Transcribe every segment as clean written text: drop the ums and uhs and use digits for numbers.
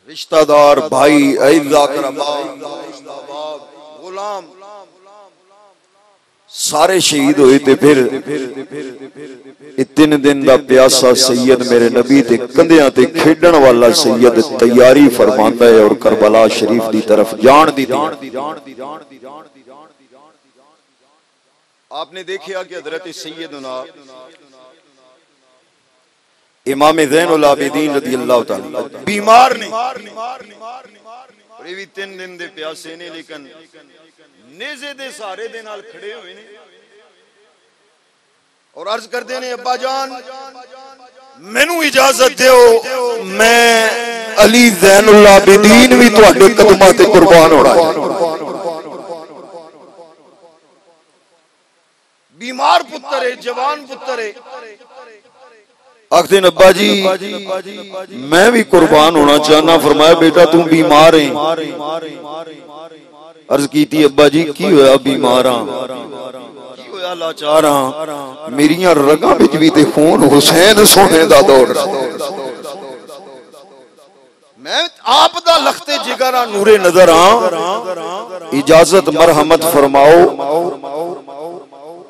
رشتہ دار بھائی اعزا کرما غلام سارے شہید ہوئے تے پھر اتنے دن دا پیاسا سید میرے نبی تے کندیاں تے کھیڈن والا سید تیاری فرماندا ہے اور کربلا شریف دی طرف جان دی آپ نے دیکھا کہ حضرت سیدنا امام زین العابدین رضی اللہ تعالی بیمار نے اور یہ بھی 3 دن دے پیاسے نے لیکن نیزے دے سارے دے نال کھڑے ہوئے نے اور عرض کر دے نے ابا جان مینوں اجازت دیو میں علی زین العابدین بھی تواڈے قدماں تے قربان ہونا ہے بیمار پتر ہے جوان پتر ہے آخدین ابا جی میں بھی قربان ہونا چاہنا فرمایا بیٹا تم بیمار ہیں عرض کی تھی ابا جی کی ہویا بیمار ہاں کی ہویا لاچار ہاں میریاں رگاں وچ بھی تے خون حسین سونے دا دوڑ میں آپ دا لختے جگرہ نور نظر ہاں اجازت مرحمت فرماؤ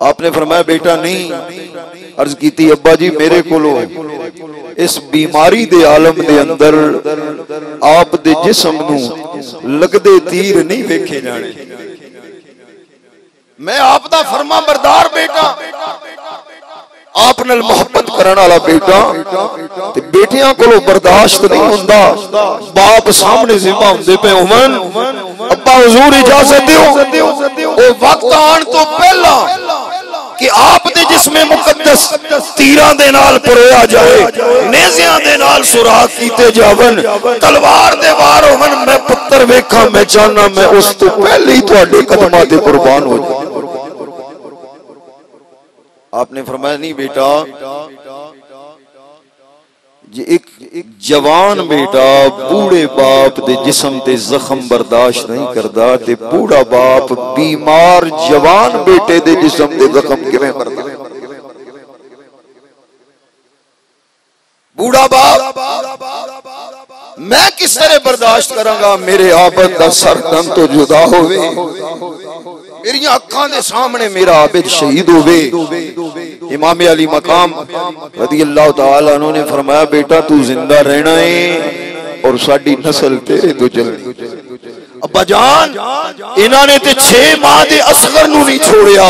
آپ نے فرمایا بیٹا نہیں عرض کی تھی ابا جی میرے کولو اس بیماری دے عالم دے اندر آپ دے جسم نو لگدے تیر نہیں ویکھے جانے میں آپ دا فرما بردار بیٹا آپ نال محبت کرن والا بیٹا تے بیٹیاں کولو برداشت نہیں ہوندا باپ سامنے ذمہ ہوندے پے عمر ابا حضور اجازت دیو او وقت آن تو پہلا کہ آپ دے جسم مقدس تیران دے نال پرویا جائے نیزیاں دے نال سوراخ کیتے جاون تلوار دے وار ہون میں پتر ویکھا میں چاہنا میں اس تو پہلے ہی تواڈے قدماں تے قربان ہو جاؤں آپ نے فرمایا نہیں بیٹا ایک جوان بیٹا بوڑھے باپ دے جسم تے زخم برداشت نہیں کردا تے بوڑھا باپ بیمار جوان بیٹے دے جسم تے زخم کیویں برداشت بوڑھا باپ میں کس طرح برداشت کراں گا میرے عابد دا سر دم تو جدا ہوئے میری اکھاں دے سامنے میرا عابد شہید ہوئے امام علی مقام رضی اللہ تعالیٰ عنہ نے فرمایا بیٹا تو زندہ رہنا ہے اور ساڈی نسل تیرے تو چلنی ابا جان انہاں نے تے 6 ماہ دے اصغر نو نہیں چھوڑیا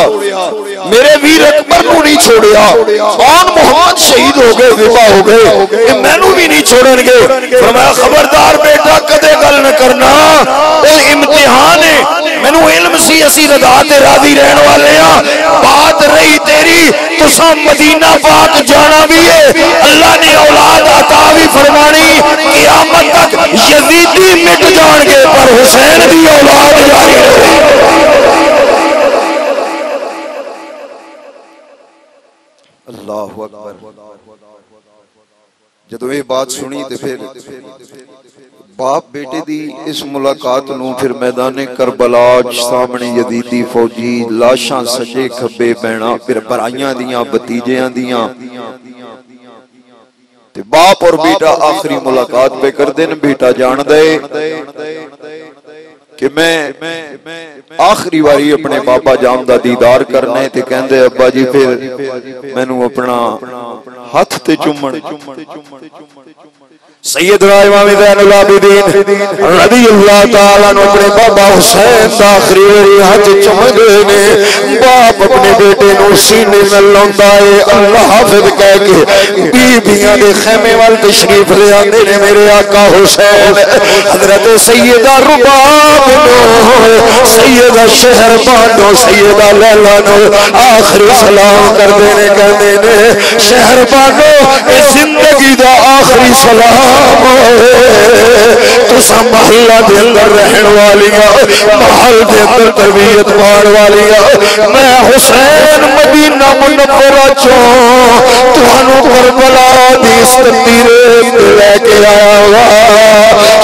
میرے ویر اکبر نو نہیں چھوڑیا کون محمد شہید ہو گئے ذبح ہو گئے کہ مینوں بھی نہیں چھوڑن گے فرمایا خبردار بیٹا کدے گل نہ کرنا اے امتحان ہے مینوں علم سی اسی رضا تے راضی رہن والے ہاں بات رہی تیری تساں مدینہ پاک جانا بھی ہے اللہ نے اولاد عطا بھی فرمانی قیامت تک یزیدی مٹ جان گے پر حسین دی اولاد جاری رہے اللہ اکبر جدو یہ بات سنی تے پھر باپ بیٹے دی اس ملاقات نو پھر میدان کربلا سامنے یزیدی فوجی لاشاں سجے کھبے بہنا پھر برائیاں دیاں بتیجیاں دیاں تے باپ اور بیٹا آخری ملاقات پہ کر دین بیٹا جان دے کہ میں آخری واری اپنے بابا جان دا دیدار کرنے تے کہندے ابا جی پھر میں نو اپنا ہاتھ تے چومن سیدنا امام زین العابدین رضی اللہ تعالیٰ نے اپنے بابا حسین دا آخری واری ہاتھ چومدے نے باپ اپنے بیٹے نو سینے نال لوندا ہے اللہ حافظ کہہ کے بیبیاں دے خیمے وال تشریف لے آندے نے میرے آقا حسین حضرت سیدہ رباب نو سیدہ شہر بانو سیدہ لیلا نو آخری سلام کردے نے کہندے نے شہر بانو اے زندگی دا آخری سلام تسا محلہ دے اندر رہن والیاں محل دے اندر تربیت پان والیاں میں حسین مدینہ منورہ چوں تانوں کربلا دی استطیرے لے کے آیا ہوا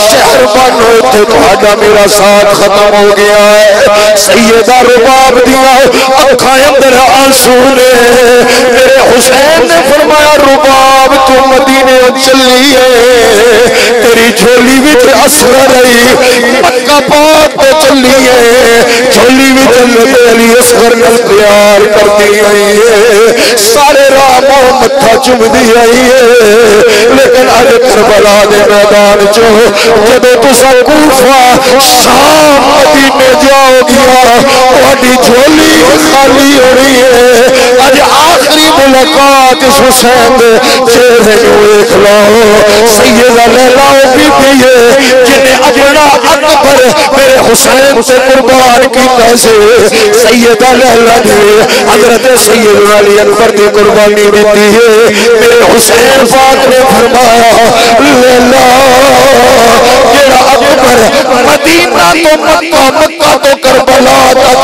شہر بانو تے تہاڈا میرا ساتھ ختم ہو گیا ہے سیدہ رباب دیاں اکھاں اندر آنسو نے میرے حسین نے فرمایا رباب تو مدینے چلی ہے تیری جھولی وچ اصغر رہی مکہ پاک تے چلی ہے جھولی وچ حضرت علی اصغر نال پیار کرتی آئی ہے سارے راہ متھا چومدی آئی ہے لیکن اج کربلا دے میدان چ جدوں تساں کوفہ شام مدینے جاؤ گیا تہاڈی جھولی خالی ہو رہی ہے اج آخری ملاقات اس حسین دے چہرے نو ویکھ لو سیدہ لیلا بی بی ہے جنہیں اپنا اکبر میرے حسین سے قربان کیتا سے سیدہ لیلا نے حضرت سیدنا علی اکبر کی قربانی دیتی ہے میرے حسین پاک نے فرمایا لیلا جڑا اکبر مدینہ تو مکہ مکہ تو کربلا تک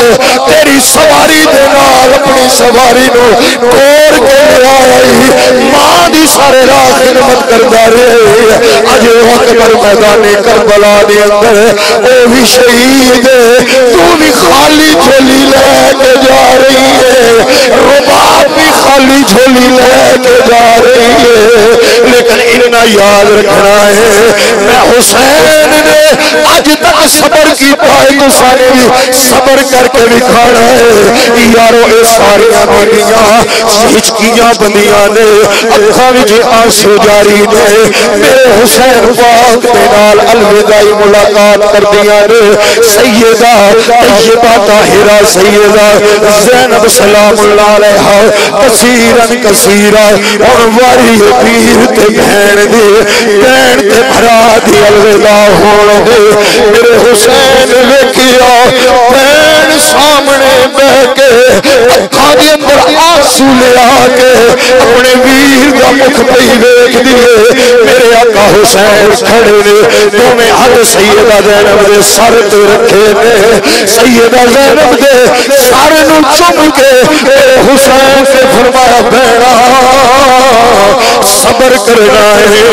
تیری سواری دے نال اپنی سواری نو توڑ کے لے آئی ماں دی سارے راہ خدمت کردا رہے اج اکبر میدان کربلا دے اندر او بھی شہید تو بھی خالی جھولی لے کے جا رہی ہے رباب بھی خالی جھولی لے کے جا رہی ہے لیکن اتنا یاد رکھنا ہے میں حسین نے اج تک صبر کیتا ہے تو سارے بھی صبر کر کے بھی کھانا ہے یارو اے ساری بیٹیاں ہچکیاں بندیاں نے اکھاں وچ آنسو جاری نے میرے حسین پاک دے نال الوداعی ملاقات کردیاں نے سیدہ طیبہ طاہرہ سیدہ زینب سلام اللہ علیہا کثیرن کثیرہ اور واری پیر تے بہن دے بہن تے بھرا دی الوداع ہون دے میرے حسین ویکھیا بہن سامنے بیٹھ کے اکھاں دے اندر آنسو لے آ کے اپنے ویر دا مکھ پئی ویکھ دیے میرے آقا حسین کھڑے نے دوویں ہاتھ سیدہ زینب دے سر تے رکھے نے سیدہ زینب دے سر نو چوم کے حسین سے فرمایا بہنا صبر کرنا ہے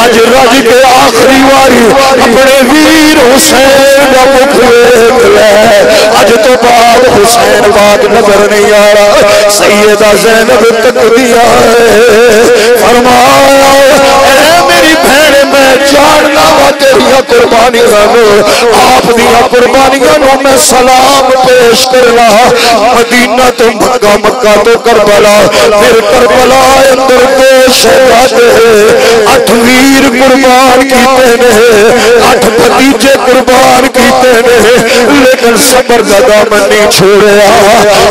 اج رج کے آخری واری اپنے ویر حسین دا مکھ ویکھ لے اج تو بعد حسین پاک نظر نہیں آ رہا سیدہ زینب تکدیاں فرمایا اے میری بہن میں جاننا وا تیریاں قربانیاں نو آپ دیاں قربانیاں نو میں سلام پیش کرنا مدینہ تو مکہ مکہ تو کربلا پھر کربلا اندر دو شہداء 8 ویر قربان کیتے نے 8 بھتیجے قربان کیتے نے لیکن صبر دا دامن نہیں چھوڑیا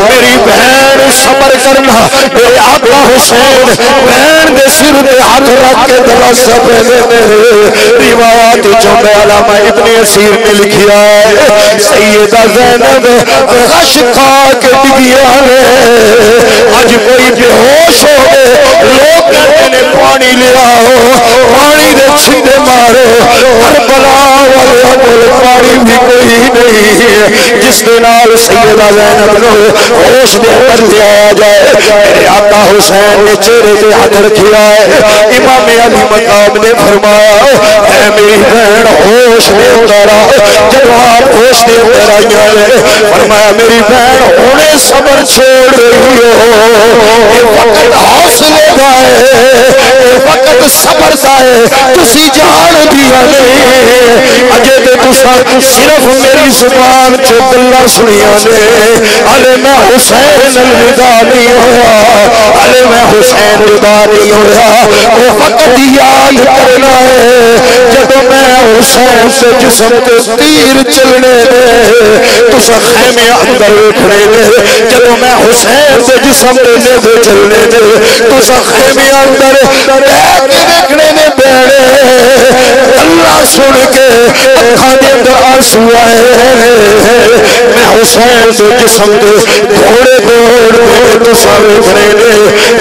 میری بہن صبر کرنا میرے آقا حسین بہن دے سر تے ہاتھ رکھ کے دلاسا پہنے نے روایات جو میں علامہ ابن اسیر نے لکھیا ہے سیدہ زینب غش کھا کے ڈگیا نے آج کوئی بے ہوش ہو گئے لوگ کہتے نے پانی لیا ہو پانی دے چھتے مارو کربلا والے عمل پانی بھی کوئی نہیں ہے جس دنال سیدہ زینب نو ہوش دے کر دیا جائے میرے آقا حسین نے چہرے دے ہاتھ رکھیا ہے امام علی مقام نے فرمایا اے میری بہن ہوش دے اترا جب آپ ہوش دے اترائیاں نے فرمایا میری بہن ہونے صبر چھوڑ رہی ہو یہ وقت حوصلے کا ہے وقت صبر کا ہے تسی جان دیا نہیں اجے تے تساں صرف میری زبان چ گلاں سنیاں نے ہلے میں حسین الوداع نہیں ہوا ہلے میں حسین الوداع نہیں ہوا وہ وقت یاد کرنا ہے جب میں حسین سے جسم کے تیر چلنے دے تساں خیمے اندر اٹھنے دے جب میں حسین سے جسم کے نیزے چلنے دے تساں خیمے اندر دیکھنے نے بیڑے اللہ سن کے اکھاں دے اندر آنسو آئے میں حسین سے جسم کے گھوڑے دوڑ تساں اٹھنے دے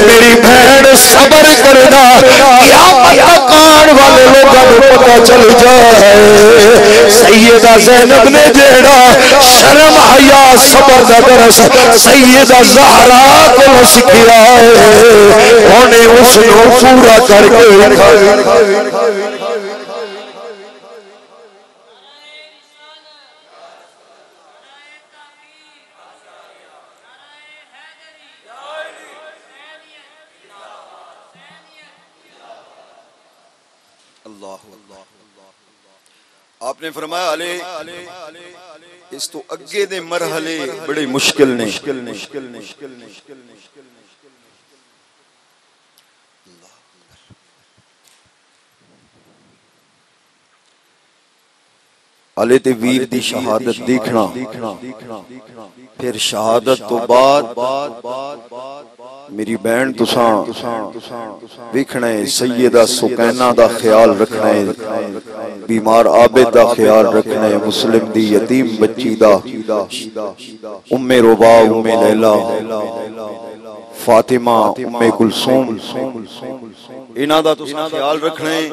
میری بہن صبر کرنا قیامت کان والے لوگوں کو پتہ چل جائے سیدہ زینب نے جیڑا شرم حیا صبر دا درس سیدہ زہرا کو سکھیا ہے انہیں اس کو پورا کر کے اللہ آپ نے فرمایا علی اس تو اگے دے مرحلے بڑے مشکل نے علی تے ویر دی شہادت دیکھنا پھر شہادت تو بعد میری بہن تساں ویکھنا ہے سیدہ سکینہ دا خیال رکھنا ہے بیمار عابد دا خیال رکھنا ہے مسلم دی یتیم بچی دا ام ربا ام لیلا فاطمہ ام کلثوم انہاں دا تساں خیال رکھنا ہے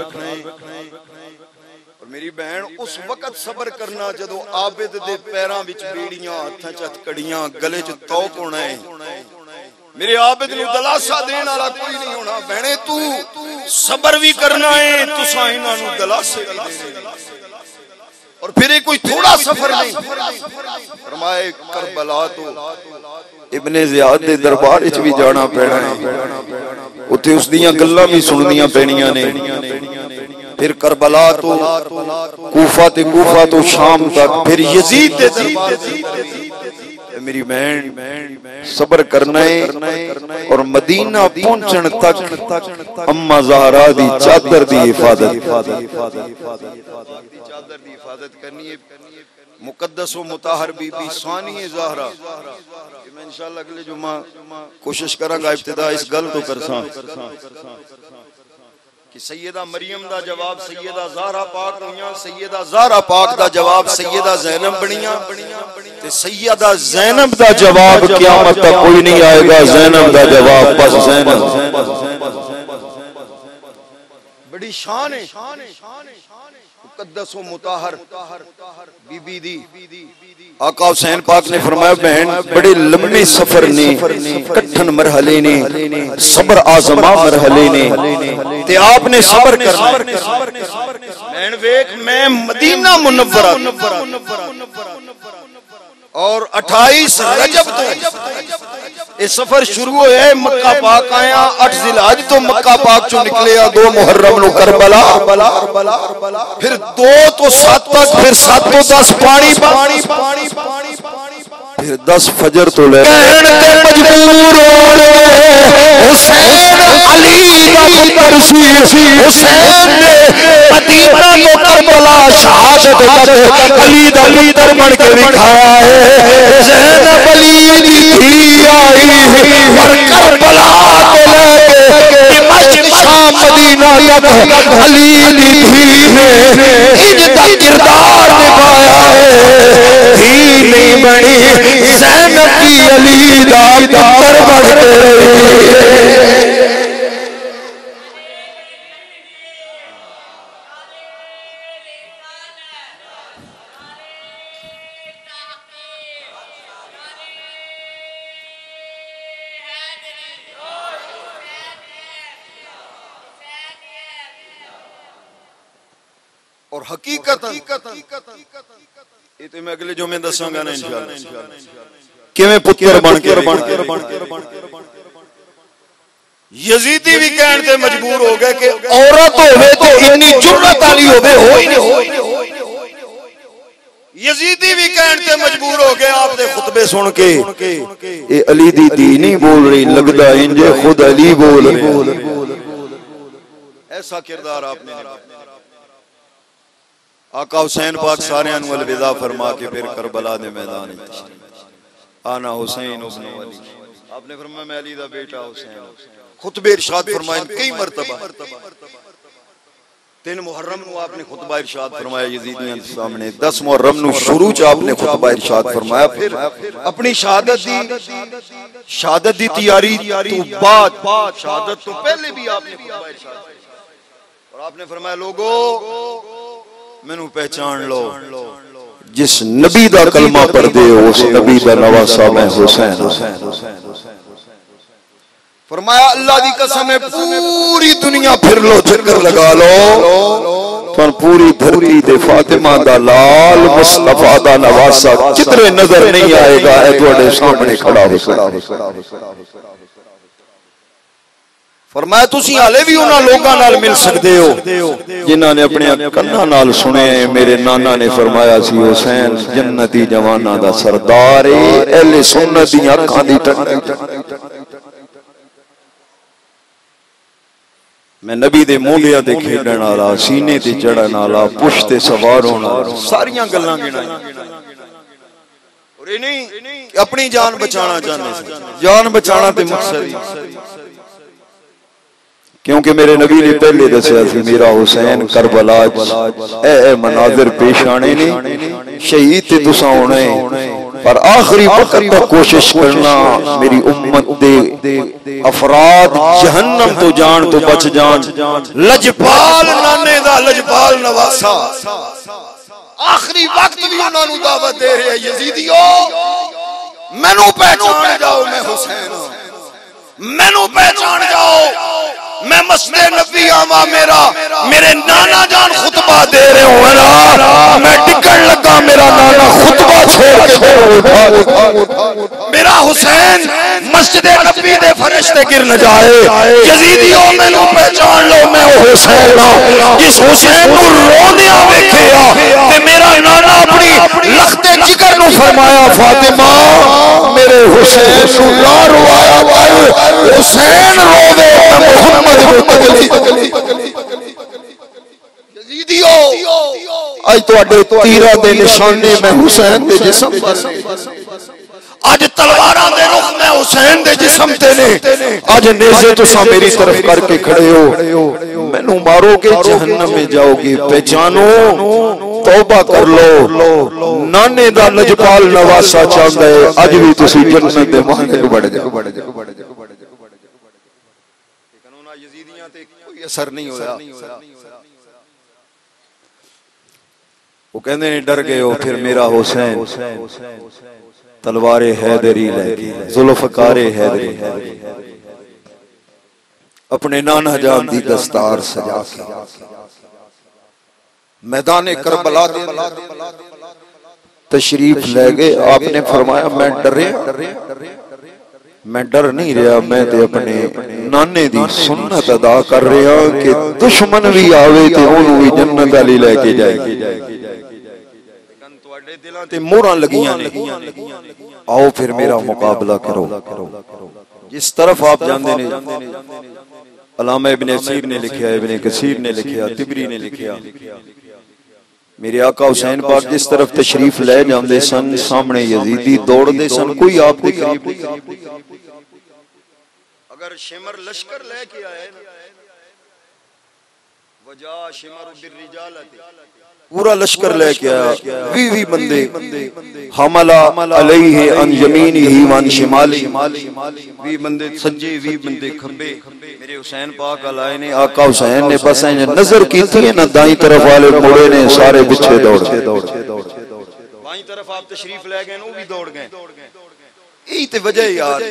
میری بہن اس وقت صبر کرنا جدو عابد دے پیراں وچ بیڑیاں ہتھاں چ کڑیاں گلے چ توق ہونا ہے میرے عابد نو دلاسا دین والا کوئی نہیں ہونا بہنے تو صبر بھی کرنا ہے تساں انہاں نو دلاسے بھی دینے اور پھر یہ کوئی تھوڑا سفر نہیں فرمائے کربلا تو ابن زیاد دے دربار وچ بھی جانا پینا ہے اوتھے اس دیاں گلاں بھی سننیاں پینیاں نے پھر کربلا تو کوفہ تو شام تک پھر یزید دے دربار میری بہن صبر کرنا ہے اور مدینہ پہنچن تک اما زہرا دی چادر دی حفاظت کرنی ہے مقدس و مطہر بی بی ثانی زہرا میں انشاءاللہ اگلے جمعہ کوشش کراں گا ابتدا اس گل تو کرساں کہ سیدہ مریم دا جواب سیدہ زہرا پاک ہویاں سیدہ زہرا پاک دا جواب سیدہ زینب بنیاں تے سیدہ زینب دا جواب قیامت تک کوئی نہیں آئے گا زینب دا جواب بس زینب بڑی شان ہے مقدس و مطہر بی بی دی آقا حسین پاک نے فرمایا بہن بڑے لمبے سفر نے کٹھن مرحلے نے صبر آزما مرحلے نے تے آپ نے صبر کرنا بہن ویک میں مدینہ منورہ اور 28 رجب تو یہ سفر شروع ہوئے ہے مکہ پاک آیا 8 ذی الحج تو مکہ پاک چو نکلے 2 محرم نو کربلا پھر 2 تو 7 تک پھر 7 تو 10 پانی پھر 10 فجر تو لے مجبور حسین علی کا پتر حسین نے مدینہ کو کربلا شہادت کر علی دا لیڈر بن کے دکھایا ہے زینب علی دی آئی اور کربلا کو لے کے دمشق شام مدینہ تک علی دی نے ان کا کردار نبھایا ہے ہی نہیں بنی زینب کی علی دا پتر بن گئی اور حقیقت یہ تو میں اگلے جو میں دساں گا نا انشاءاللہ کیویں پتر بن کے یزیدی بھی کہن تے مجبور ہو گئے کہ عورت ہوے تو اتنی جرأت والی ہوے ہو ہی نہیں یزیدی بھی کہن تے مجبور ہو گئے آپ دے خطبے سن کے اے علی دی دی نہیں بول رہی لگدا انجے خود علی بول رہے ایسا کردار آپ نے آقا حسین پاک سارے انو الوداع فرما کے پھر کربلا دے میدان آنا حسین ابن علی آپ نے فرمایا میں علی دا بیٹا حسین خطبہ ارشاد فرمائے کئی مرتبہ 3 محرم نو آپ نے خطبہ ارشاد فرمایا یزیدیاں سامنے 10 محرم نو شروع چ آپ نے خطبہ ارشاد فرمایا پھر اپنی شہادت دی تیاری تو بعد شہادت تو پہلے بھی آپ نے خطبہ ارشاد اور آپ نے فرمایا لوگو مینوں پہچان لو جس نبی دا کلمہ پڑھ دے اس نبی دا نواسا میں حسین فرمایا اللہ دی قسم ہے پوری دنیا پھر لو چکر لگا لو تو پوری دھرتی دے فاطمہ دا لال مصطفیٰ دا نواسا کتنے نظر نہیں آئے گا اے تواڈے سامنے کھڑا ہو فرمایا تسی حالے بھی انہاں لوگاں نال مل سکدے ہو جنہاں نے اپنے کناں نال سنے میرے نانا نے فرمایا سی حسین جنتی جواناں دا سردار اے اہل سنت دی اکھاں دی ٹھنڈک میں نبی دے مولیاں تے کھیڈن والا سینے تے چڑھن والا پشت تے سوار ہون والا ساریاں گلاں گنائیں اور اے نہیں اپنی جان بچانا چاہنے جان بچانا تے مقصد کیونکہ میرے نبی نے پہلے دسیا سی میرا حسین کربلا اے مناظر پیش آنے نے شہید تے تساں ہونے پر آخری وقت تک کوشش کرنا میری امت دے افراد جہنم تو جان تو بچ جان لجپال نانے دا لجپال نواسا آخری وقت بھی انہوں نے دعوت دے رہے یزیدیو مینوں پہچان جاؤ میں حسین مینوں پہچان جاؤ میں مسجد نبی آما میرے نانا جان خطبہ دے رہے ہوں نا میں ٹکڑ لگا میرا نانا خطبہ چھوڑ کے میرا حسین مسجد نبی دے فرشتے گر نہ جائے یزیدیوں میں نو پہچان لو میں حسین جس حسین نو رونیا ویکھیا تے میرا نانا اپنی لخت جگر نو فرمایا فاطمہ میرے حسین نو لا روایا کر حسین روے محمد یزیدیو آج تو اڈے تیرہ دے نشانے میں حسین دے جسم پر آج تلواراں دے رخ میں حسین دے جسم تے نے آج نیزے تو سا میری طرف کر کے کھڑے ہو میں نو مارو گے جہنم میں جاؤ گے پہچانو توبہ کر لو نانے دا لجپال نواسا چاہتا ہے آج بھی تسی جنت دے مانے کو بڑھ جاؤ کوئی اثر نہیں ہویا وہ کہنے نہیں ڈر گئے ہو پھر میرا حسین تلوار حیدری لے کے ذوالفقار حیدری اپنے نانا جان دی دستار سجا کے میدان کربلا تشریف لے گئے آپ نے فرمایا میں ڈر نہیں رہا میں تے اپنے نانے دی سنت ادا کر رہا کہ دشمن بھی آوے تے انہوں بھی جنت علی لے کے جائے دلاں تے موراں لگیاں نے آؤ پھر میرا مقابلہ کرو جس طرف آپ جاندے نے علامہ ابن اسیر نے لکھیا ابن کثیر نے لکھیا طبری نے لکھیا میرے آقا حسین پاک جس طرف تشریف لے جاندے سن سامنے یزیدی دوڑ دے سن کوئی آپ کے قریب اگر شمر لشکر لے کے آئے وجا شمر بالرجالت پورا لشکر لے کے آیا وی بندے حملہ علیہ ان یمینی وان شمالی وی بندے سجے وی بندے کھبے میرے حسین پاک علائے نے آقا حسین نے بس نظر کی تھی نہ دائیں طرف والے موڑے نے سارے بچھے دوڑ بائیں طرف آپ تشریف لے گئے وہ بھی دوڑ گئے یہی تے وجہ یار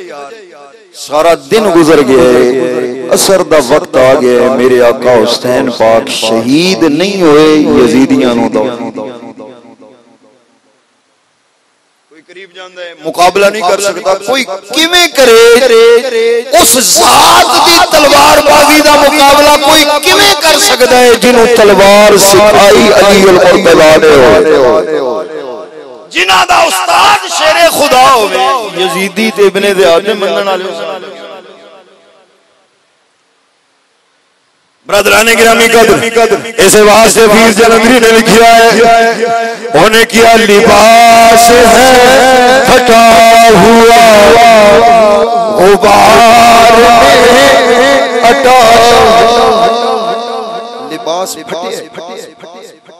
سارا دن گزر گئے اثر دا وقت آ گیا میرے آقا حسین پاک شہید نہیں ہوئے یزیدیاں نو دوڑ کوئی قریب جاندا ہے مقابلہ نہیں کر سکتا کوئی کیویں کرے اس ذات دی تلوار بازی دا مقابلہ کوئی کیویں کر سکدا ہے جنوں تلوار سکھائی علی القربلا نے جنہ دا استاد شیر خدا ہوئے یزیدی تے ابن زیاد نے منن والے برادران گرامی قدر اسے واسطے پیر جلندری نے لکھیا ہے انہیں کیا لباس ہے پھٹا ہوا غبار میں اٹا لباس پھٹے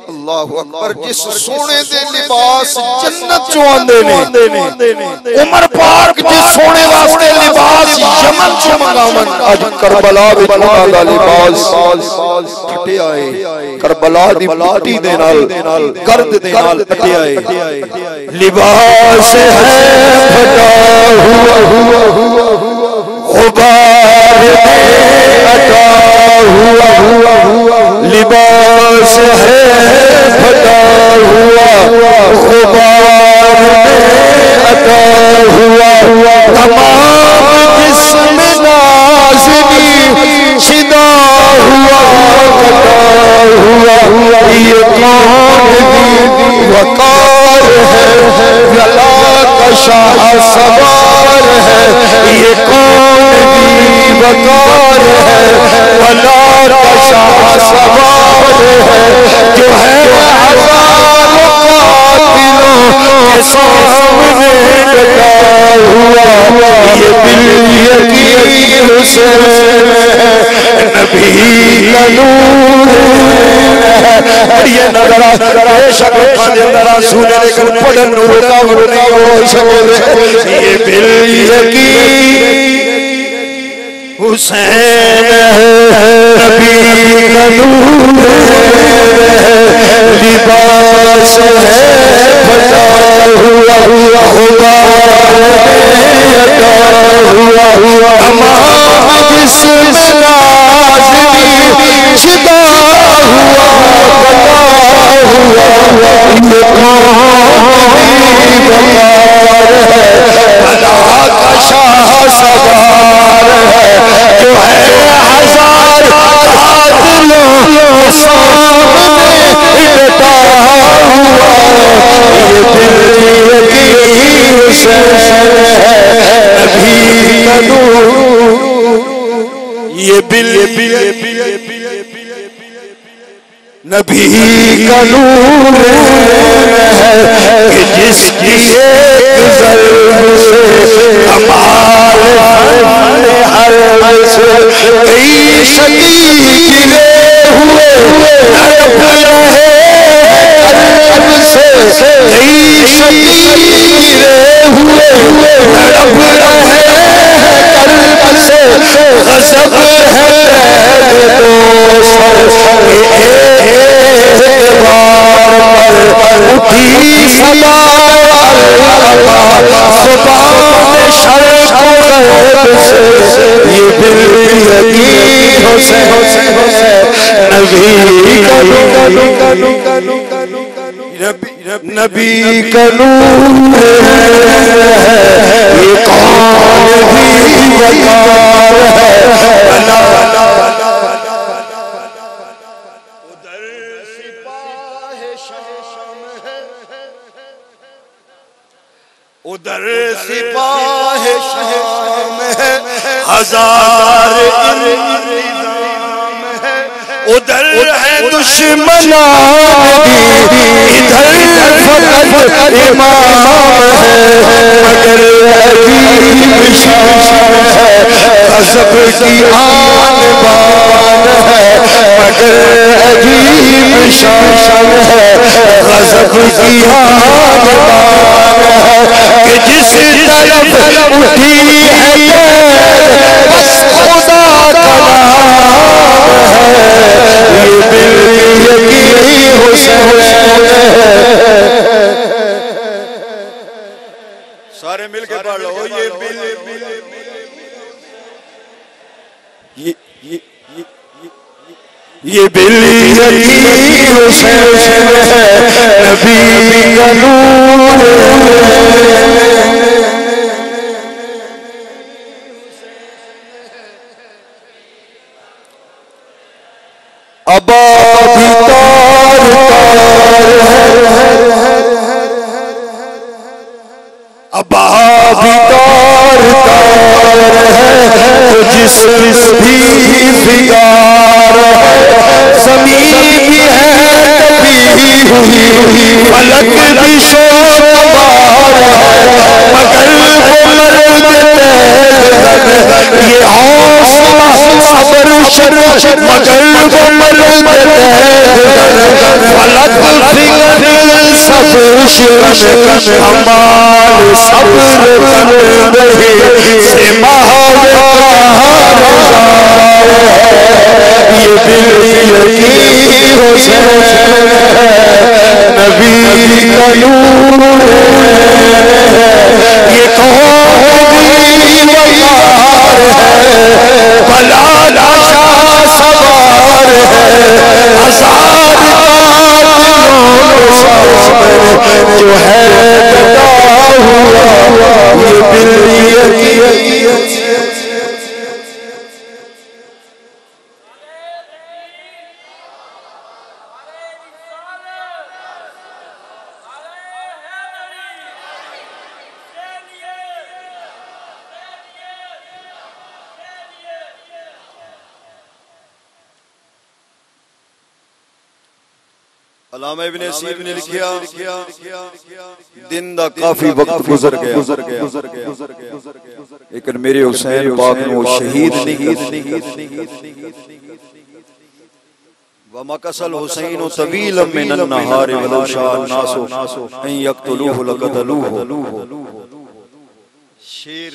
اللہ اکبر جس سونے دے لباس جنت چوں آندے نے عمر پاک جس سونے واسطے لباس یمن چوں منگاون اج کربلا وچ انہاں دا لباس پھٹے آئے کربلا دی مٹی دے نال گرد دے نال پھٹے آئے لباس ہے پھٹا ہوا غبار میں اٹا ہوا لباس ہے پھٹا ہوا غبار میں اٹا ہوا تمام جسم نازنی یہ کون بھی وقار ہے ولا کا شاہ سوار ہے یہ کون بھی وقار ہے ولا کا شاہ سوار ہے جو ہے ہزاروں قاتلوں کے سامنے ڈٹا ہوا یہ بالیقین حسین نبی کا نور یہ نظر بے شک خانے اندر سونے لیکن پڑھن نور کا نہیں ہو سکے یہ بالیقین حسین نبی کا نور لباس ہے پھٹا ہوا خدا ہوا تمام جسم نازنی شدا ہوا بتا ہوا یہ کون بھی وقار ہے بلا کا شاہ سوار ہے جو ہے ہزار قاتلوں سامنے ڈٹا ہوا یہ بالیقین حسین نبی کا نور یہ نبی کا نور ہے کہ جس کی ایک ضرب سے کمال ہر سے کئی صدی گرے ہوئے تڑپ رہے قلب سے کئی صدی گرے ہوئے تڑپ رہے قلب سے غضب ہے اٹھی صدا زبان شرق و غرب سے یہ بالیقین حسین نبی کا نور ہے یہ کون بھی وقار ہے ادھر سپاہ شام ہے ہزار انتظام ہے ادھر ہے دشمنان بھی ادھر فقط امام ہے مگر عجیب شان ہے غضب کی آن بان ہے مگر عجیب شان ہے غضب کی آن بان ہے کہ جس طرف اٹھی ہے بس خدا کا نام ہے یہ بالیقین حسین سارے مل کے پڑھ لو یہ بالیقین حسین نبی کا نور ابا بھی تار ابا بھی تار ہے تو جسم بھی فگار ہے زمین بھی ہے کبھی ہوئی فلک بھی شوقبار ہے مگر وہ مرد یہ حوصلہ صبر شر مگر وہ مرد فلک فکر سب شر امال صبر کر رہے سے یہ بالیقین حسین نبی کا نور یہ کون بھی وقار ہے بلا کا شاہ سوار ہے ہزار قاتلوں سامنے جو ہے ڈٹا ہوا یہ بالیقین علامہ ابن اسیر نے لکھیا دن دا کافی وقت گزر گیا لیکن میرے حسین پاک نو شہید نہیں وَمَكَثَ الْحُسَيْنُ طَوِيلًا مِنَ النَّهَارِ وَلَوْ شَاءَ النَّاسُ أَن يَقْتُلُوهُ لَقَتَلُوهُ شیر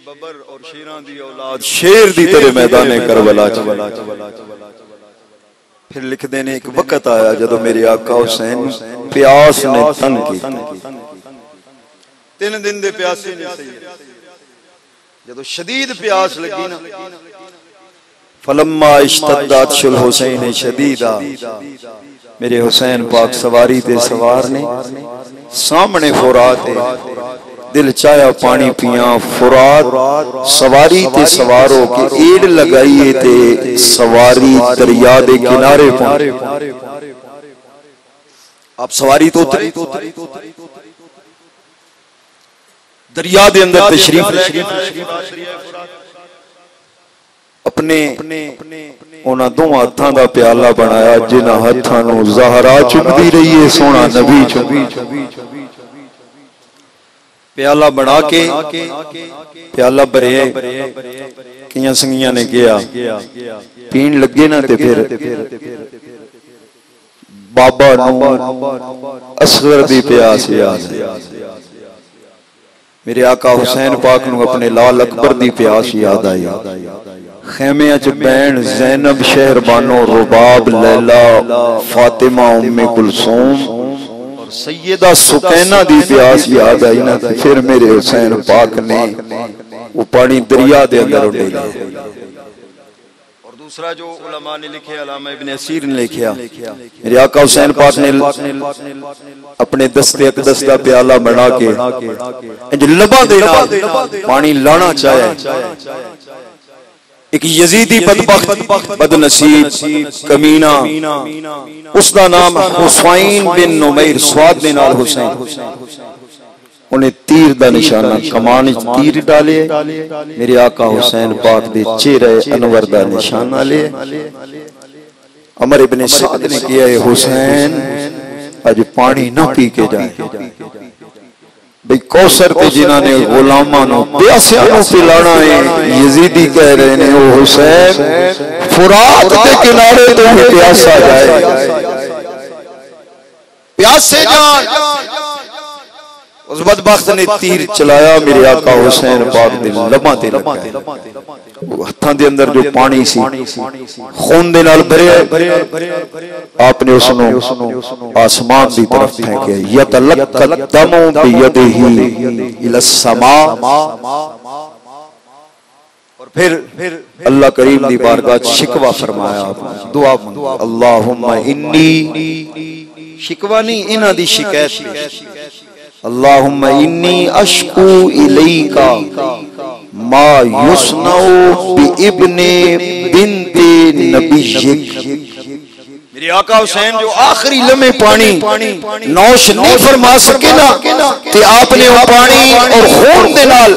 ببر اور شیران دی اولاد شیر دی تیرے میدان کربلا پھر لکھ دینے ایک وقت آیا جدو میرے آقا حسین پیاس نے تن کی 3 دن دے پیاسے نے سید جدو شدید پیاس لگی نا فلما اشتدت شل حسین شدیدہ میرے حسین پاک سواری تے سوار نے سامنے فرات دل چایا پانی پیاں فرات سواری تے سواروں کے ایڈ لگائیے تے سواری دریا دے کنارے پہنچ آپ سواری تو اتری دریا دے اندر تشریف اپنے اونا دو ہاتھاں دا پیالہ بنایا جنہ ہاتھاں نو زہرا چمدی رہی ہے سونا نبی چمدی پیالہ بنا کے پیالہ بھرے کیاں سنگیاں نے کیا پین لگے نا تے پھر بابا نو اصغر دی پیاس یاد میرے آقا حسین پاک نو اپنے لال اکبر دی پیاس یاد آئی خیمے اچ بین زینب شہر بانو رباب لیلہ فاطمہ ام کلثوم سیدہ سکینہ دی پیاس یاد آئی نا پھر میرے حسین پاک نے وہ پانی دریا دے اندر اٹھے لیا اور دوسرا جو علماء نے لکھے علامہ ابن اسیر نے لکھیا میرے آقا حسین پاک نے اپنے دستے اقدس دا پیالہ بنا کے لبا دینا پانی لانا چاہے ایک یزیدی بدبخت بدنصیب کمینہ اس دا نام حسین بن نمیر سواد بن آل حسین انہیں تیر دا نشانہ کمانی تیر ڈالے میرے آقا حسین پاک دے چہرے انور دا نشانہ لے عمر ابن سعد نے کیا ہے حسین آج پانی نہ پی کے جائے بھئی کوثر تے جنہ نے غلامانوں پیاسیانوں پلانا ہے یزیدی کہہ رہے ہیں وہ حسین فرات کے کنارے تو ہی پیاسا جائے پیاسے جان اس بدبخت نے تیر چلایا میرے آقا حسین پاک دے لباں تے لگا ہتھاں دے اندر جو پانی سی خون دے نال بھرے آپ نے اس نو آسمان دی طرف پھینکے یتلقى الدم بیدہ الى السماء اور پھر اللہ کریم دی بارگاہ شکوہ فرمایا دعا مانگا اللہم انی شکوہ نہیں انہاں دی شکایت اللہم انی اشکو الیکا ما یسنو بی ابن بنت نبیک میرے آقا حسین جو آخری لمحے پانی نوش نہیں فرما سکے نا کہ آپ نے وہ پانی اور خون دے نال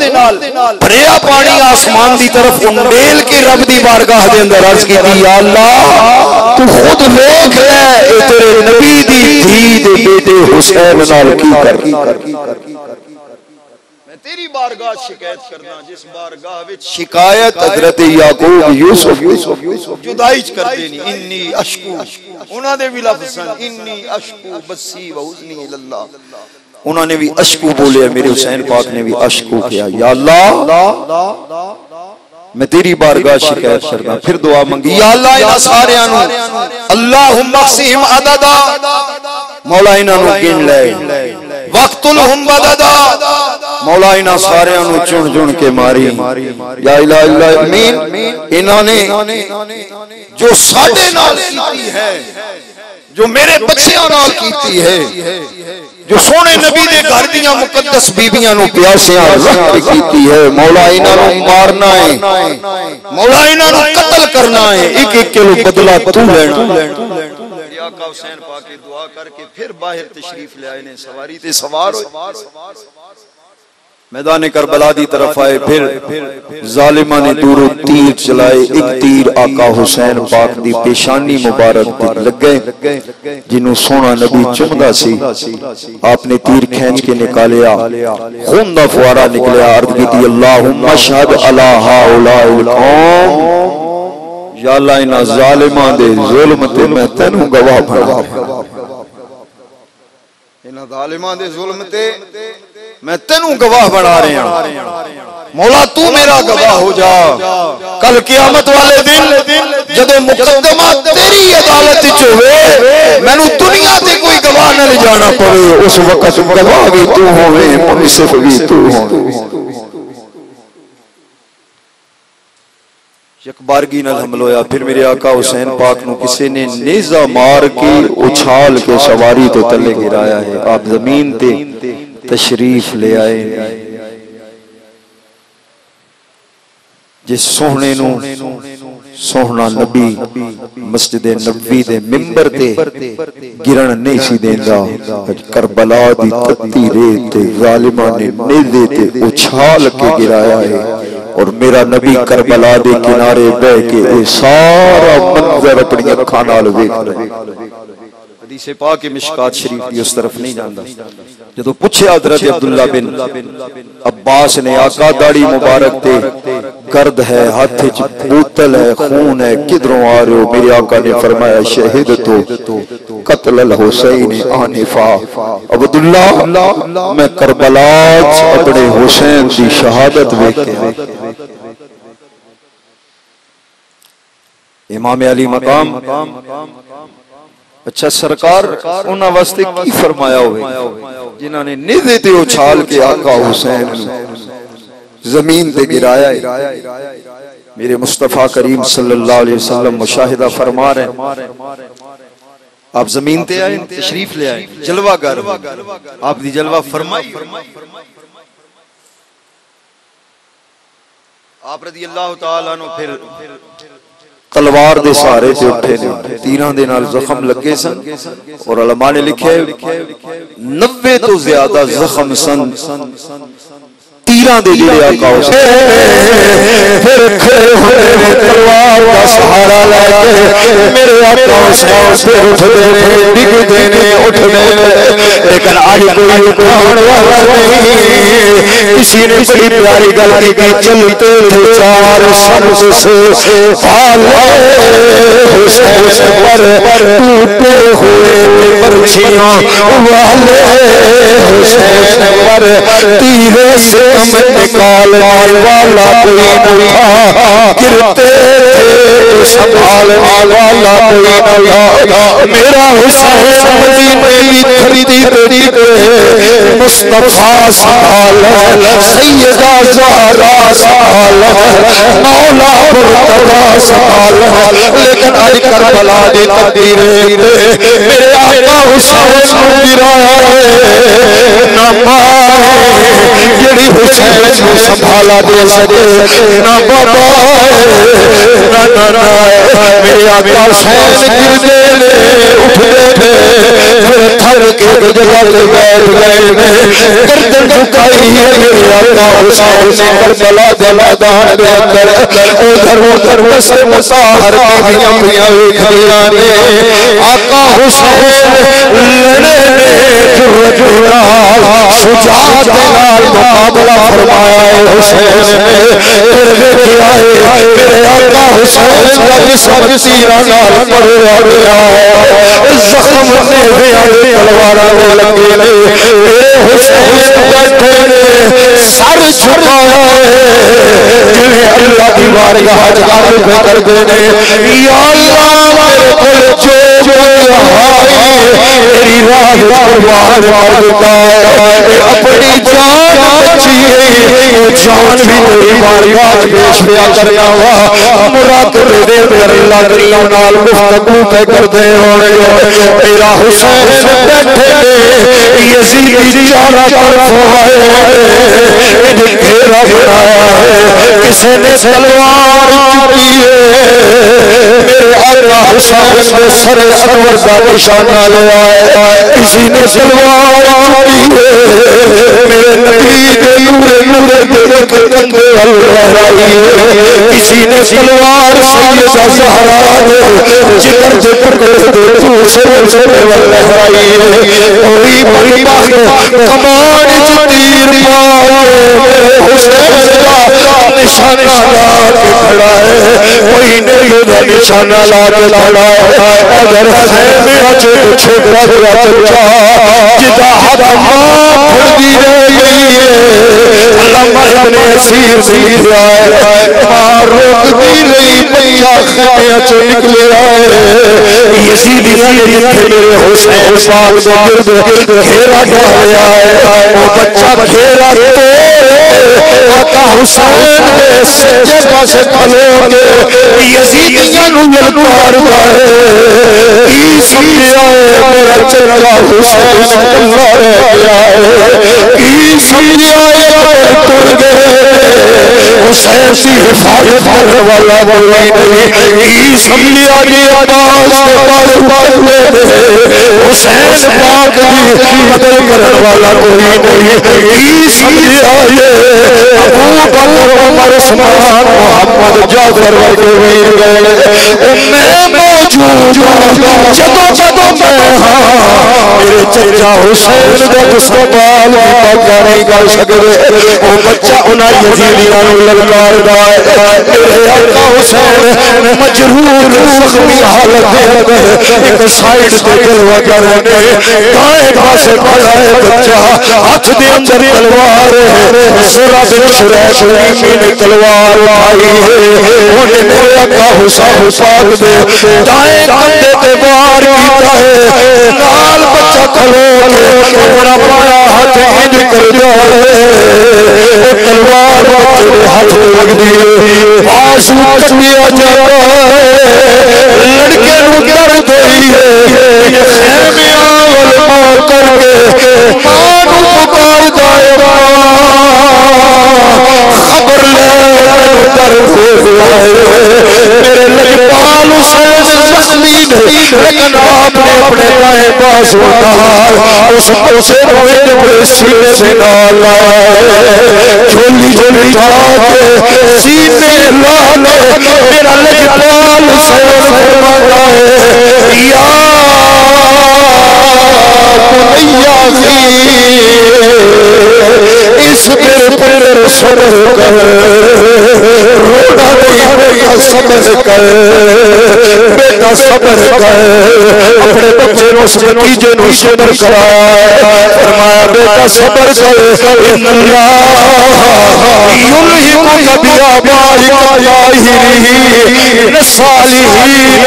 بھریا پانی آسمان دی طرف انڈیل کے رب دی بارگاہ دے اندر عرض کی دی یا اللہ تو خود دیکھ لے اے تیرے نبی دی دھی دے بیٹے حسین نال کی کر تیری بارگاہ شکایت کرنا جس بارگاہ وچ شکایت حضرت یعقوب یوسف جدائی کر دینی انی اشکو انہاں دے بھی لفظ انی اشکو بسی و حزنی اللہ انہاں نے بھی اشکو بولے میرے حسین پاک نے بھی اشکو کیا یا اللہ میں تیری بارگاہ شکایت کرنا پھر دعا منگی یا اللہ انہاں سارے انہوں اللہم اقسیم عددا مولا انہاں نو گن لے وقتلہم بددا مولا انہاں سارے انہوں چن چن کے ماری یا الہ الا امین انہوں نے جو ساڑھے نال کیتی ہے جو میرے بچیاں نال کیتی ہے جو سونے نبی دے گھر دیاں مقدس بیبیاں نو پیاسیاں رکھ کیتی ہے مولا انہاں نو مارنا ہے مولا انہاں نو قتل کرنا ہے ایک ایک کلو بدلہ تو لینا آقا حسین پاک دعا کر کے پھر باہر تشریف لے آئے نے سواری تے سوار ہوئے میدان کربلا دی طرف آئے، پھر ظالمہ نے دورو تیر چلائے، ایک تیر آقا حسین پاک دی پیشانی مبارک دی لگ گئے، جنہوں سونا نبی چمدہ سی، آپ نے تیر کھینچ کے نکالیا، خون دا فوارہ نکلیا، عرض کی تھی اللہم اشہد علی ہؤلاء القوم، یا اللہ انہا ظالمہ دے ظلم تے میں تینوں گواہ بنا، انہا ظالمہ دے ظلم تے میں تینوں گواہ بنا رہے ہیں، مولا تو میرا گواہ ہو جا، کل قیامت والے دن جدو مقدمہ تیری عدالت چوے، میں نو دنیا تے کوئی گواہ نہ لے جانا پڑے، اس وقت گواہ بھی تو ہوئے، منصف بھی تو ہوئے۔ یک بارگی نہ حمل ہویا، پھر میرے آقا حسین پاک نو کسی نے نیزہ مار کے اچھال کے سواری تو تلے گرایا ہے، آپ زمین تے تشریف لے آئے، جس سوہنے نو سوہنا نبی مسجد نبوی دے ممبر تے گرن نہیں سی دیندہ، کربلا دی تتی ریت ظالمہ نے نیزے تے اچھال کے گرایا ہے، اور میرا نبی کربلا دے کنارے بہ کے اے سارا منظر اپنی اکھاں نال ویکھ رہے۔ حدیث پاک مشکات شریف دی اس طرف نہیں جاندا، جدو پوچھے حضرت عبداللہ بن عباس نے آقا داڑھی مبارک تے گرد ہے، ہاتھ وچ بوتل ہے، خون ہے، کدھروں آ رہے ہو؟ میرے آقا نے فرمایا شہید تو قتل الحسین آنفا، عبداللہ میں کربلا اپنے حسین دی شہادت ویکھ کے امام علی مقام۔ اچھا سرکار انہاں واسطے کی فرمایا ہوئے جنہاں نے نیزے تے اچھال کے آقا حسین زمین تے گرایا ہے؟ میرے مصطفیٰ کریم صلی اللہ علیہ وسلم مشاہدہ فرما رہے ہیں، آپ زمین تے آئے، تشریف لے آئے، جلوہ گر آپ دی جلوہ فرمائی، آپ رضی اللہ تعالیٰ عنہ پھر تلوار دے سارے تے اٹھے نے، تیران دے نال زخم لگے سن، اور علماء نے لکھے 90 تو زیادہ زخم سن تیران دے جڑے آقا حسین، پھر کھڑے ہوئے تلوار کا سہارا لے کے میرے آقا حسین سے اٹھ دینے، ڈگ دینے، اٹھ دینے، لیکن آج کوئی اٹھان والا نہیں۔ کسی نے بڑی پیاری گل کی، چلتے تھے چار شمس سے پالے حسین پر ٹوٹے ہوئے برچھیاں والے حسین پر تیرے سے نکالنے والا کوئی نہ تھا، گرتے تھے سنبھالنے والا کوئی نہ تھا، میرا حسین مدینے خریدی خریدے مصطفیٰ سنبھالے، سیدہ زہرا سنبھالے، مولا مرتضیٰ سنبھالے، لیکن آج کربلا دی تقدیریں میرے آقا حسین کو گرایا ہے، نہ ماں جڑی حسین کو سنبھالا دے سکے، نہ بابا نہ میرے آقا حسین گردے اٹھتے تھے، پھر تھر کے جگہ تے بیٹھ گئے، گردن جھکائی ہے میرے آقا حسین نے کربلا دے میدان دے اندر، ادھر بسر مساہر کی بیاں ویکھیاں نے، آقا حسین لڑے شجاعت نال مقابلہ فرمایا ہے حسین نے، پھر دیکھے آئے میرے آقا حسین کا جسم تیران نال پڑھا گیا ہے، زخم نیزیاں تلواراں دے لگے نے، میرے حسین بیٹھے نے سر جھکایا ہے، جنہیں اللہ کی بارگاہ عرض کردے نے، یا اللہ میرے کول جو رہائی میری راہ قربان کر دیتا ہے، اپنی جان بچی ہے، جان بھی میری بارگاہ پیش کیا کرنا ہوا، مراقبے دے اللہ کریم نال گفتگو تے کردے ہوئے، میرا حسین بیٹھے نے یزید دی چارہ طرف آئے، گھیرا بنایا ہے، کسی نے تلوار چکی ہے، میرے آقا حسین نے سر انور کا نشانہ لے آئے، کسی نے تلوار چکی ہے، میرے نبی کسی نے تلوار سیدہ زہرا جگر دے ٹکڑے دے دوسرے لہرائی وہی بڑی بات کمان تیر پائے حسین کا نشانہ لا کے کھڑا ہے وہی نہیں نشانہ لا کے کھڑا ہے اگر خیمے اچھے چھوٹا دیا چلچا جدا حد ماں پھڑ دی رہ گئی ہے علامہ ابن اسیر سیر آئے ماں روک دی رہی بچہ خیمے اچھے نکلے آئے یزیدیاں نے جتھے میرے حسین پاک دے گرد گھیرا ڈالے آئے وہ بچہ گھیرا توڑے آقا حسین نے سجدے پاسے کھلو کے یزیدیاں نو یلکار گائے کی سمجھے آئے میرا چچا حسین اللہ رہ گیا ہے کی سمجھے آئے تر گئے حسین سی حفاظت کرنے والا کوئی نہیں کی سمجھے آئے عباس کے پاس پڑھنے دے حسین پاک کی قدر کرنے والا کوئی نہیں کی سمجھے آئے ابو بکر عمر عثمان محمد جعفر کے ویر گئے میں موجود جدو جدو میں ہاں میرے چچا حسین کا استقبال بھی نہیں کر سکتے وہ بچہ انہیں یزیدیاں للکار دائے میرے آقا حسین مجرور زخمی حالت دے گئے ایک سائیڈ دے جلوہ کرنے دائیں پاسے کھڑا ہے بچہ ہاتھ دے اندر تلوار ہے سورہ بن شریف شریفی نے تلوار اٹھائی ہے انہیں میرے آقا حسین پاک دے دائیں کندھے تے وار کیتا ہے نال بچہ کھلو کے اپنا پایا ہاتھ ہنج کر جائے تلوار بچے دے ہاتھ لگ دی بازو کٹیا جاتا ہے لڑکے نو درد ہوئی ہے خیمے آول مار کر کے ماں نو پکار دائے خبر لے درد ہو گیا ہے میرے لجپال حسین زخمی نہیں لیکن آپ نے اپنے دائیں پاس اٹھار اس سے روئے اپنے سینے سے ڈال لائے جھولی جھولی جھاتے سینے لالے میرا لجپال حسین فرماتا ہے یا بنیا اس پر صبر کر رونا نہیں بیٹا صبر کر بیٹا صبر کر اپنے بچے نو نتیجے نو صبر کرایا فرمایا بیٹا صبر کر ان اللہ یلہمک بآبائک ظاہرین الصالحین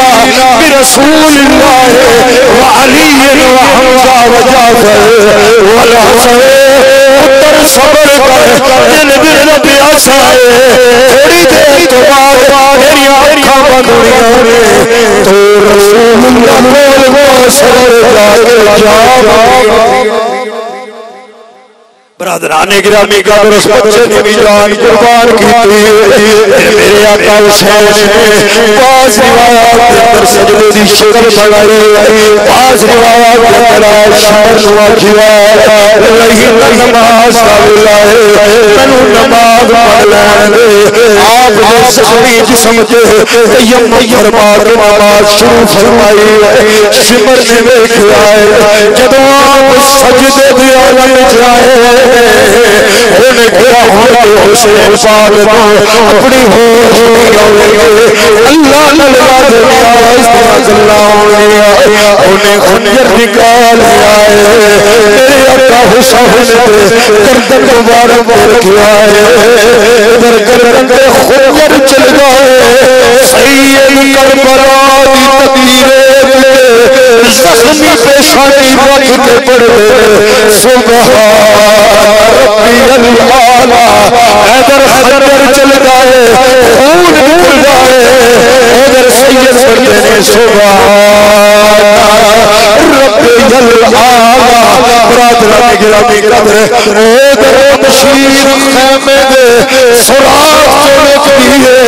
برسول اللہ وعلی وحمزہ وجعفر والحسن پتر صبر کر دل دل پیاسا ہے تھوڑی دیر تو بعد میری آنکھاں بند ہوئی تو رسول اللہ بول وہ صبر جا برادران گرامی کا اس بچے نے بھی جان قربان کی تھی میرے آقا حسین نے بعض روایات کے اندر سجدے دی شکل بنائی بعض روایات کے اندر شکر ہوا کیا لیکن نماز کا لائے تنو نماز پڑھنے آپ نے زخمی جسم کے تیمم فرما کے نماز شروع فرمائی سمر نے دیکھا ہے جدو آپ سجدے دی عالم جائے انہیں کیا ہونے حسین پاک اپنی ہوش اللہ اللہ دنیا استعمال اللہ انہیں خنجر نکال آئے میرے آقا حسین گردن مبارک کیا ہے گردن کے خنجر چل گئے سید کربلا دی تقدیر زخمی پیشانی وقت پڑے سبحان ربی العالی حیدر خنجر چل گئے خون نکل گئے حیدر سید پڑھتے ہیں سبحان ربی العالی برادران گرامی قدر حیدر بشیر خیمے دے سراغ چلک دیئے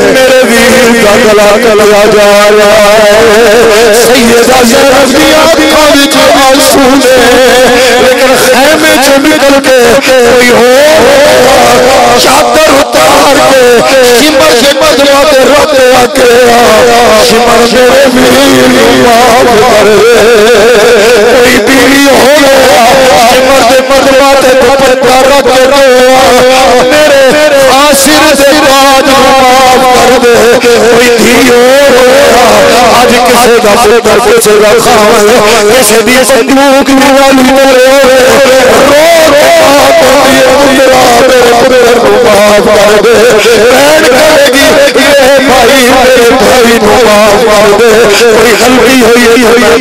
میرے ویر کا گلا کلیا جا رہا ہے سیدہ زینب دی آنکھاں وچ آنسو نے لیکن خیمے سے نکل کے کوئی ہو چادر اتار کے سمر کے مدماتے روتے آکے سمر میرے ویر معاف کر دے کوئی بیوی ہو سمر کے مدماتے دوپٹہ رکھ کے میرے آسر سے باج معاف کر دے کوئی دھی ہو آج کسے دا پتر کسے دا خان کسے دی صندوق دیوالی میرے رو تو دیئے میرا میرے پتر کو معاف کر دے بہن کرے گی یہ بھائی میرے بھائی کو معاف کر دے کوئی غلطی ہوئی میں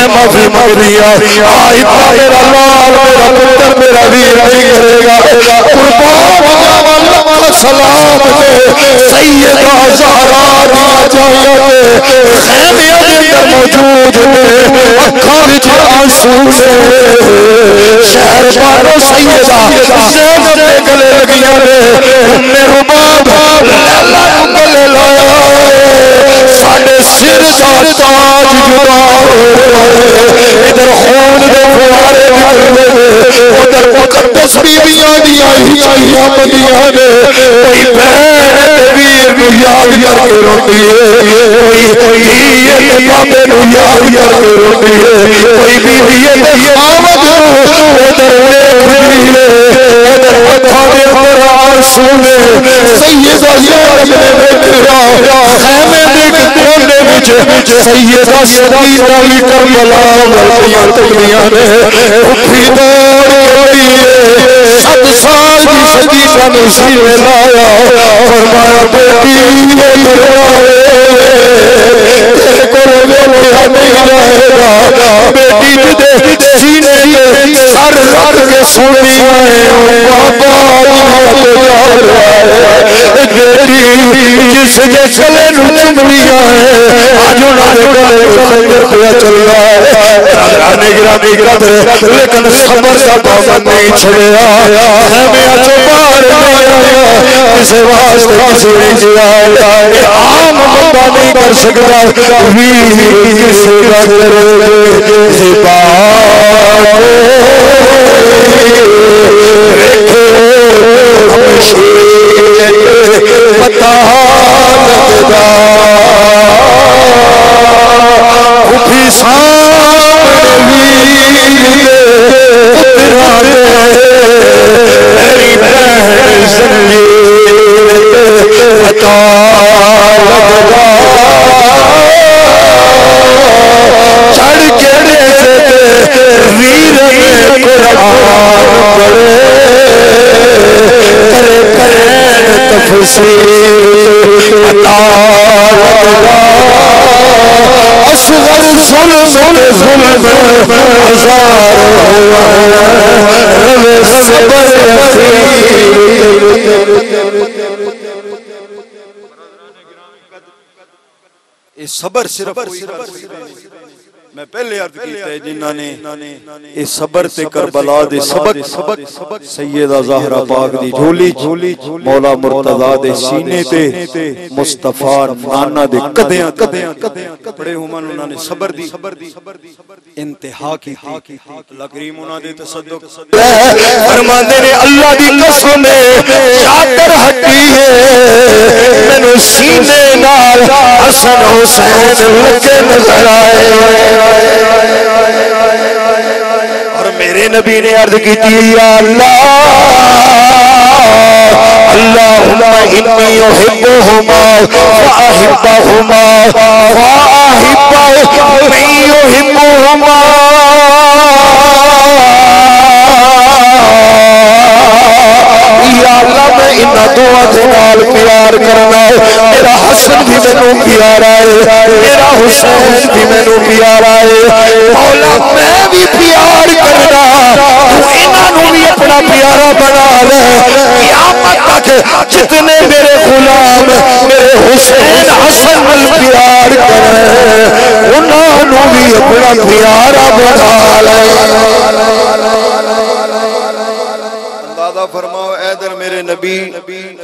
معافی مانگ دیا اتنا میرا لال میرا پتر میرا ویر نہیں کرے گا قربان جاوا سلام دے سیدہ زہرا دی جائے خیمے اندر موجود نے اکھاں وچ آنسو نے شہر بارو سیدہ زینب دے گلے لگیاں نے رباب لیلا گلے لایا ساڈے سر دا تاج جدا ادھر خون دے فوارے نکلے ادھر مقدس بیویاں دی آئیاں مدیاں نے کوئی بہن ویر نو یاد کر کے روتی ہے کوئی بابے نو یاد کر کے روتی ہے کوئی بیوی آمد ادھر دیکھتی ہے ادھر اکھاں دے اندر آنسو نے سیدہ زینب نے ویکھیا خیمے دے کونے وچ سیدہ سکینہ وی کربلا ورتیاں تکڑیاں نے اٹھی دوڑ گئی 7 سال دی سکینہ نے سینے لایا فرمایا بیٹی تیرے کو ویلیا نہیں رہے گا بیٹی دے سینے تے سر رکھ کے سنی ہے بابا بیٹی جس کے گلے نو چمڑیاں ہے آج انہاں دے گلے خنجر پیا چل رہا ہے لیکن صبر کا دامن نہیں چھڑیا ہمیں اچھو باہر نہیں آیا کسی واسطے کسی نہیں جیا عام بندہ نہیں کر سکتا ویر کسی کا کرے پتا لگدا اٹھی سامنے پترا دے میری بہن زنجیر پتا لگدا چڑھ کے نیچے ویر میں قرآن پڑھے کرے کرے تفسیر پتا لگدا اصغر ظلم ہزار ہوا صبر صبر صرف میں پہلے عرض کیتا ہے جنہاں نے اس صبر تے کربلا دے سبق سیدہ زہرا پاک دی جھولی مولا مرتضی دے سینے تے مصطفیٰ نانا دے قدیاں پڑے ہمان انہوں نے صبر دی انتہا کی اللہ کریم انہوں نے تصدق فرماندے نے اللہ دی قسم چادر ہٹی ہے مینوں سینے نال حسن حسین لگے نظر آئے اور میرے نبی نے عرض کی تھی یا اللہ اللہم انی احبہما فاحبہما فاحب من یحبہما یا اللہ میں انہاں دعا دے نال پیار کرنا میرا حسن بھی مینوں پیارا ہے میرا حسین بھی مینوں پیارا ہے مولا میں بھی پیار کرنا تو انہاں نوں بھی اپنا پیارا بنا لے قیامت تک جتنے میرے غلام میرے حسین حسن نال پیار کرے انہاں نوں بھی اپنا پیارا بنا لے فرماؤ ایدر میرے نبی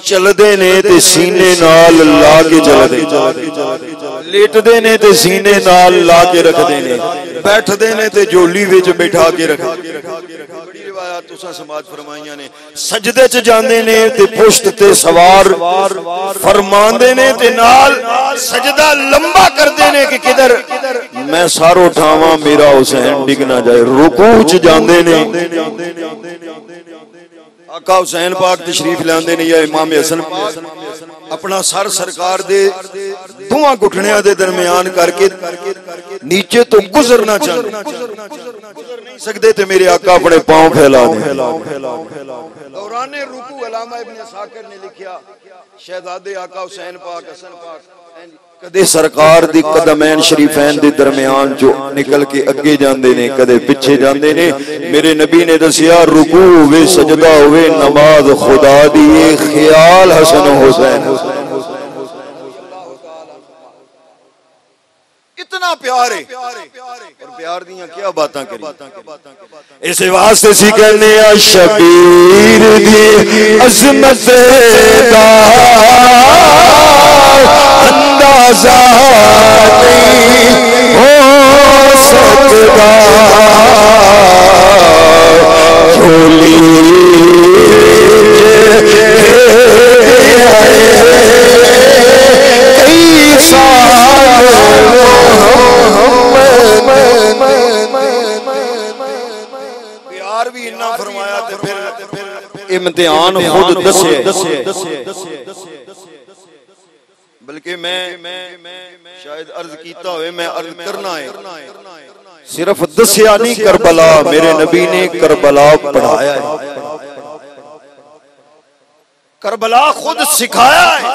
چل دے نے تے سینے نال لا کے چل دے لیٹدے نے تے سینے نال لا کے رکھدے نے بیٹھدے نے تے جولی وچ بٹھا کے رکھدے بڑی روایات تساں سماعت فرمائیاں نے سجدے چ جاندے نے تے پشت تے سوار فرماندے نے تے نال سجدہ لمبا کردے نے کہ کدھر میں سارو ٹھاواں میرا حسین ڈگ نہ جائے رکوع چ جاندے نے آقا حسین پاک تشریف لاندے نے یا امام حسن پاک اپنا سر سرکار دے دوواں گھٹنیاں دے درمیان کر کے نیچے تو گزرنا چاہتے گزر نہیں سکتے تے میرے آقا اپنے پاؤں پھیلا دیں دوران رکوع علامہ ابن ساکر نے لکھیا شہزادے آقا حسین پاک حسن پاک کدے سرکار دی قدمین شریفین دے درمیان جو نکل کے اگے جاندے نے کدے پیچھے جاندے نے میرے نبی نے دسیا رکوع ہوئے سجدہ ہوئے نماز خدا دی خیال حسن حسین اتنا پیار ہے اور پیار دیاں کیا باتاں کری اس واسطے سی کہنے شبیر دی عظمت دا اندازہ نہیں ہو سکتا جھولی کئی سال پیار بھی اتنا فرمایا تے پھر امتحان خود دسے بلکہ میں شاید عرض کیتا ہوئے میں عرض کرنا ہے صرف دسیا نہیں کربلا میرے نبی نے کربلا پڑھایا ہے کربلا خود سکھایا ہے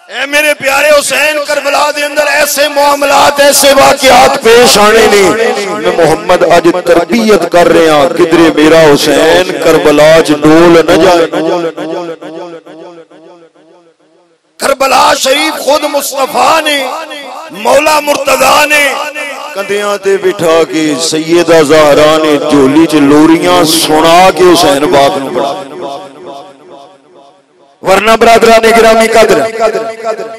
اے میرے پیارے حسین کربلا دے اندر ایسے معاملات ایسے واقعات پیش آنے نہیں میں محمد آج تربیت کر رہے ہیں کدھر میرا حسین کربلا چ ڈول نہ جائے کربلا شریف خود مصطفیٰ نے مولا مرتضیٰ نے کندھیاں تے بٹھا کے سیدہ زہرا نے جھولی چ لوریاں سنا کے حسین پاک نو پڑھا ورنہ برادران گرامی قدر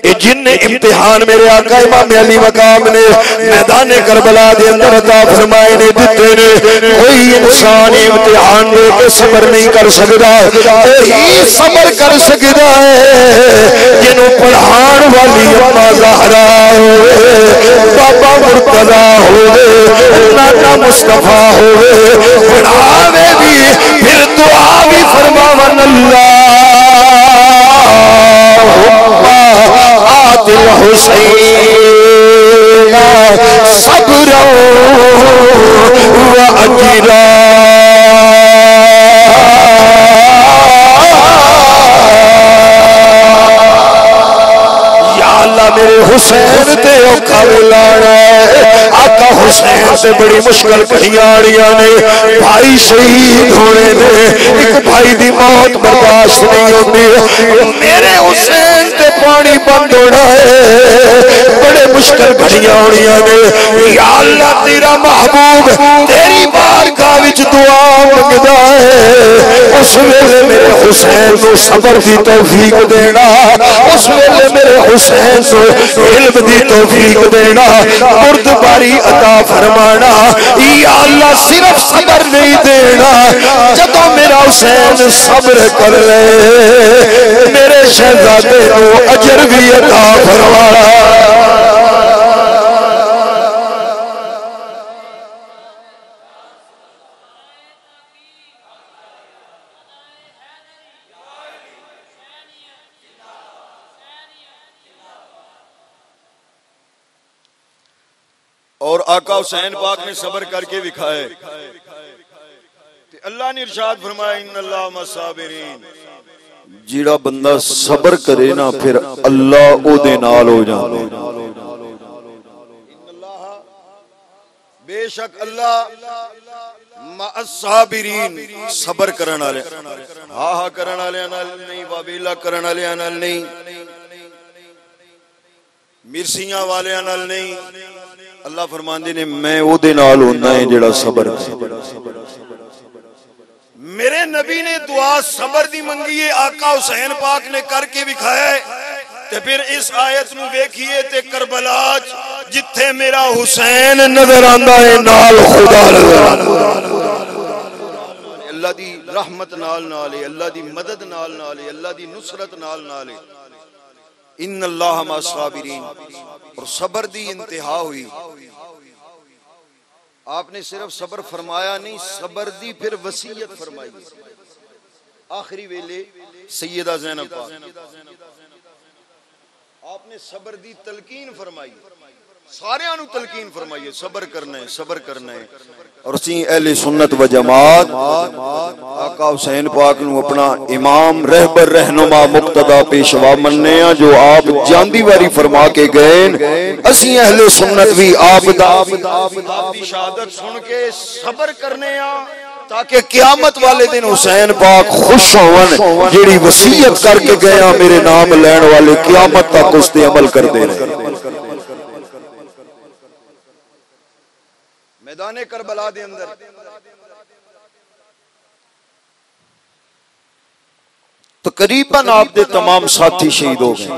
اے جن امتحان میرے آقا امام علی مقام نے میدان کربلا دے اندر عطا فرمائے نے دیتے نے کوئی انسان امتحان دے کے صبر نہیں کر سکتا وہی صبر کر سکتا ہے جنہوں پڑھان والی اما زہرا ہوئے بابا مرتضیٰ ہوئے نانا مصطفیٰ ہوئے پڑھاوے بھی پھر دعا بھی فرماون اللہ آدل حسین صبر و اجرا یا اللہ میرے حسین تے اوکھا لانا آقا حسین سے بڑی مشکل کڑیاں آڑیاں نے بھائی شہید ہونے نے ایک بھائی دی موت برداشت نہیں ہوتی میرے حسین تے پانی بند ہونا ہے بڑے مشکل کڑیاں آڑیاں نے یا اللہ تیرا محبوب تیری بارگاہ وچ دعا منگدا ہے اس ویلے میرے حسین کو صبر دی توفیق دینا اس ویلے میرے حسین کو علم دی توفیق دینا بردباری عطا فرمانا یا اللہ صرف صبر نہیں دینا جب میرا حسین صبر کر لے میرے شہزادے کو اجر بھی عطا فرمانا اور آقا حسین پاک نے صبر کر کے دکھائے اللہ نے ارشاد فرمایا ان اللہ مصابرین جیڑا بندہ صبر کرے نا پھر اللہ او دے نال ہو جاندے بے شک اللہ مع الصابرین صبر کرن والے ہاں ہاں کرن والے نال نہیں وابیلا کرن والے نال نہیں مرسیاں والے نال نہیں اللہ فرماندے نے میں او دے نال ہوندا ہے جڑا صبر کرے میرے نبی نے دعا صبر دی منگی ہے آقا حسین پاک نے کر کے دکھایا ہے تے پھر اس آیت نو ویکھیے تے کربلا جتھے میرا حسین نظر آندا ہے نال خدا نظر آندا اللہ دی رحمت نال ہے، اللہ دی مدد نال ہے، اللہ دی نصرت نال ہے۔ ان اللہ مع الصابرین، اور صبر دی انتہا ہوئی۔ آپ نے صرف صبر فرمایا نہیں، صبر دی پھر وصیت فرمائی آخری ویلے سیدہ زینب پاک، آپ نے صبر دی تلقین فرمائی، سارے انو تلقین فرمائیے صبر کرنا ہے، صبر کرنا ہے۔ اور اسی اہل سنت و جماعت آقا حسین پاک نو اپنا امام رہبر رہنما مقتدا پیشوا مننے ہیں، جو آپ جاندی واری فرما کے گئے۔ اسی اہل سنت بھی آپ دی شہادت سن کے صبر کرنے ہیں تاکہ قیامت والے دن حسین پاک خوش ہون، جیڑی وصیت کر کے گیا میرے نام لین والے قیامت تک اس تے عمل کر دے رہے۔ میدان کربلا دے اندر تقریباً آپ دے تمام ساتھی شہید ہو گئے،